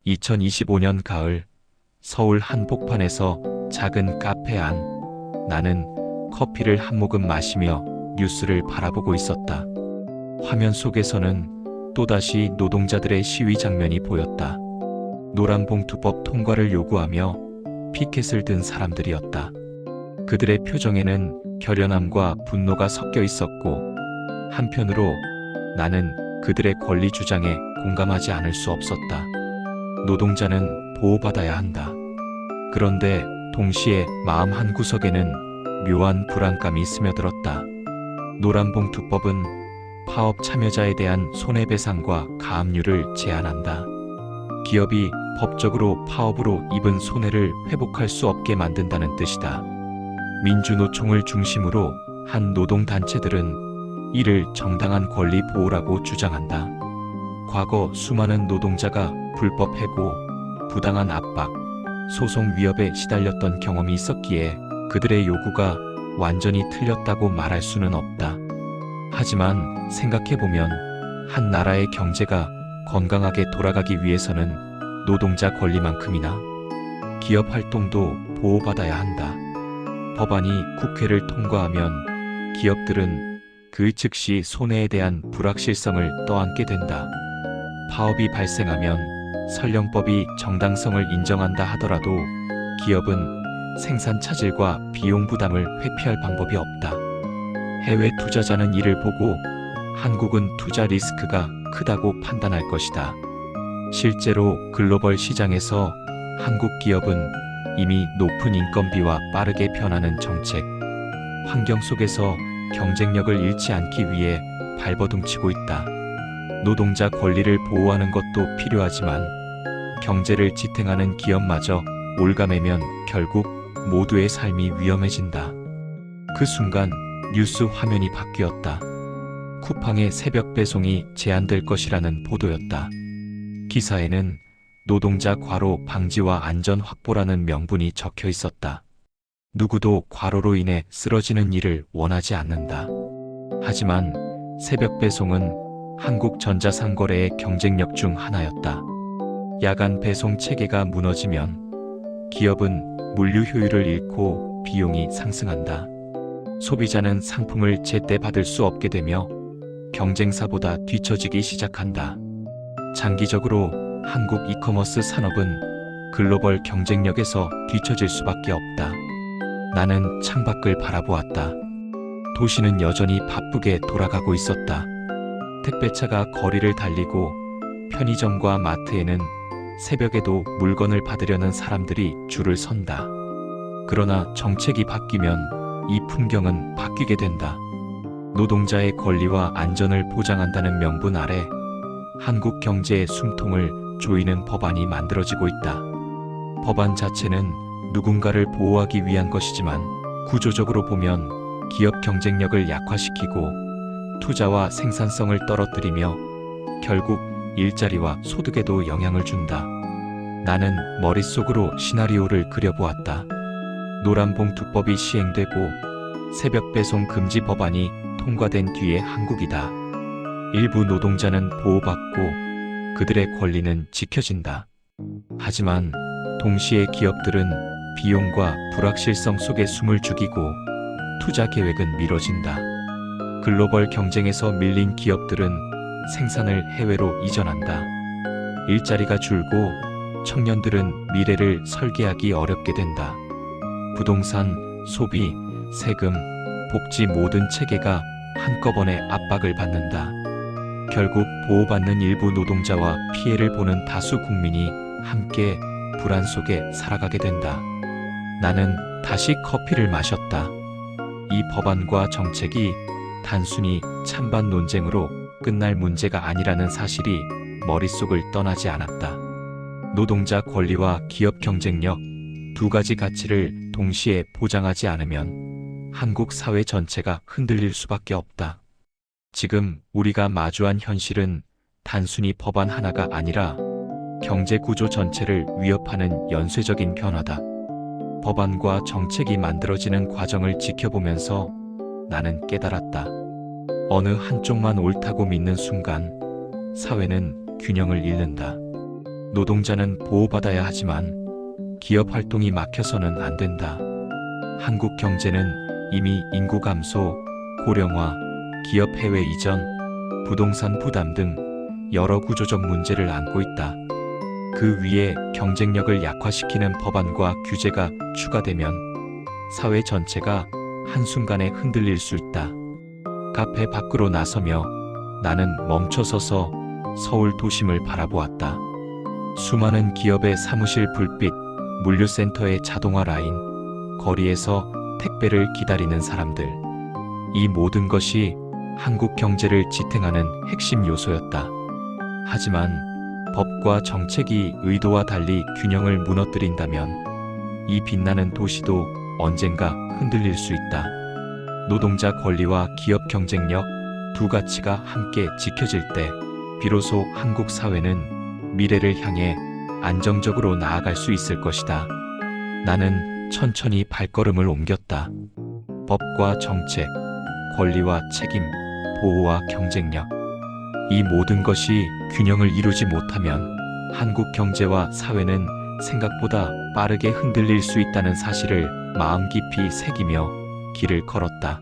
2025년 가을, 서울 한복판에서 작은 카페 안, 나는 커피를 한 모금 마시며 뉴스를 바라보고 있었다. 화면 속에서는 또다시 노동자들의 시위 장면이 보였다. 노란봉투법 통과를 요구하며 피켓을 든 사람들이었다. 그들의 표정에는 결연함과 분노가 섞여 있었고, 한편으로 나는 그들의 권리 주장에 공감하지 않을 수 없었다. 노동자는 보호받아야 한다. 그런데 동시에 마음 한구석에는 묘한 불안감이 스며들었다. 노란봉투법은 파업 참여자에 대한 손해배상과 가압류를 제한한다. 기업이 법적으로 파업으로 입은 손해를 회복할 수 없게 만든다는 뜻이다. 민주노총을 중심으로 한 노동단체들은 이를 정당한 권리 보호라고 주장한다. 과거 수많은 노동자가 불법 해고, 부당한 압박, 소송 위협에 시달렸던 경험이 있었기에 그들의 요구가 완전히 틀렸다고 말할 수는 없다. 하지만 생각해보면 한 나라의 경제가 건강하게 돌아가기 위해서는 노동자 권리만큼이나 기업 활동도 보호받아야 한다. 법안이 국회를 통과하면 기업들은 그 즉시 손해에 대한 불확실성을 떠안게 된다. 파업이 발생하면 설령법이 정당성을 인정한다 하더라도 기업은 생산 차질과 비용 부담을 회피할 방법이 없다. 해외 투자자는 이를 보고 한국은 투자 리스크가 크다고 판단할 것이다. 실제로 글로벌 시장에서 한국 기업은 이미 높은 인건비와 빠르게 변하는 정책, 환경 속에서 경쟁력을 잃지 않기 위해 발버둥치고 있다. 노동자 권리를 보호하는 것도 필요하지만 경제를 지탱하는 기업마저 올가매면 결국 모두의 삶이 위험해진다. 그 순간 뉴스 화면이 바뀌었다. 쿠팡의 새벽 배송이 제한될 것이라는 보도였다. 기사에는 노동자 과로 방지와 안전 확보라는 명분이 적혀 있었다. 누구도 과로로 인해 쓰러지는 일을 원하지 않는다. 하지만 새벽 배송은 한국 전자상거래의 경쟁력 중 하나였다. 야간 배송 체계가 무너지면 기업은 물류 효율을 잃고 비용이 상승한다. 소비자는 상품을 제때 받을 수 없게 되며 경쟁사보다 뒤처지기 시작한다. 장기적으로 한국 이커머스 산업은 글로벌 경쟁력에서 뒤처질 수밖에 없다. 나는 창밖을 바라보았다. 도시는 여전히 바쁘게 돌아가고 있었다. 택배차가 거리를 달리고 편의점과 마트에는 새벽에도 물건을 받으려는 사람들이 줄을 선다. 그러나 정책이 바뀌면 이 풍경은 바뀌게 된다. 노동자의 권리와 안전을 보장한다는 명분 아래 한국 경제의 숨통을 조이는 법안이 만들어지고 있다. 법안 자체는 누군가를 보호하기 위한 것이지만 구조적으로 보면 기업 경쟁력을 약화시키고 투자와 생산성을 떨어뜨리며 결국 일자리와 소득에도 영향을 준다. 나는 머릿속으로 시나리오를 그려보았다. 노란봉투법이 시행되고 새벽 배송 금지 법안이 통과된 뒤의 한국이다. 일부 노동자는 보호받고 그들의 권리는 지켜진다. 하지만 동시에 기업들은 비용과 불확실성 속에 숨을 죽이고 투자 계획은 미뤄진다. 글로벌 경쟁에서 밀린 기업들은 생산을 해외로 이전한다. 일자리가 줄고 청년들은 미래를 설계하기 어렵게 된다. 부동산, 소비, 세금, 복지 모든 체계가 한꺼번에 압박을 받는다. 결국 보호받는 일부 노동자와 피해를 보는 다수 국민이 함께 불안 속에 살아가게 된다. 나는 다시 커피를 마셨다. 이 법안과 정책이 단순히 찬반 논쟁으로 끝날 문제가 아니라는 사실이 머릿속을 떠나지 않았다. 노동자 권리와 기업 경쟁력 두 가지 가치를 동시에 보장하지 않으면 한국 사회 전체가 흔들릴 수밖에 없다. 지금 우리가 마주한 현실은 단순히 법안 하나가 아니라 경제 구조 전체를 위협하는 연쇄적인 변화다. 법안과 정책이 만들어지는 과정을 지켜보면서 나는 깨달았다. 어느 한쪽만 옳다고 믿는 순간 사회는 균형을 잃는다. 노동자는 보호받아야 하지만 기업 활동이 막혀서는 안 된다. 한국 경제는 이미 인구 감소, 고령화, 기업 해외 이전, 부동산 부담 등 여러 구조적 문제를 안고 있다. 그 위에 경쟁력을 약화시키는 법안과 규제가 추가되면 사회 전체가 한순간에 흔들릴 수 있다. 카페 밖으로 나서며 나는 멈춰서서 서울 도심을 바라보았다. 수많은 기업의 사무실 불빛, 물류센터의 자동화 라인, 거리에서 택배를 기다리는 사람들. 이 모든 것이 한국 경제를 지탱하는 핵심 요소였다. 하지만 법과 정책이 의도와 달리 균형을 무너뜨린다면 이 빛나는 도시도 언젠가 흔들릴 수 있다. 노동자 권리와 기업 경쟁력 두 가치가 함께 지켜질 때 비로소 한국 사회는 미래를 향해 안정적으로 나아갈 수 있을 것이다. 나는 천천히 발걸음을 옮겼다. 법과 정책, 권리와 책임, 보호와 경쟁력. 이 모든 것이 균형을 이루지 못하면 한국 경제와 사회는 생각보다 빠르게 흔들릴 수 있다는 사실을 마음 깊이 새기며 길을 걸었다.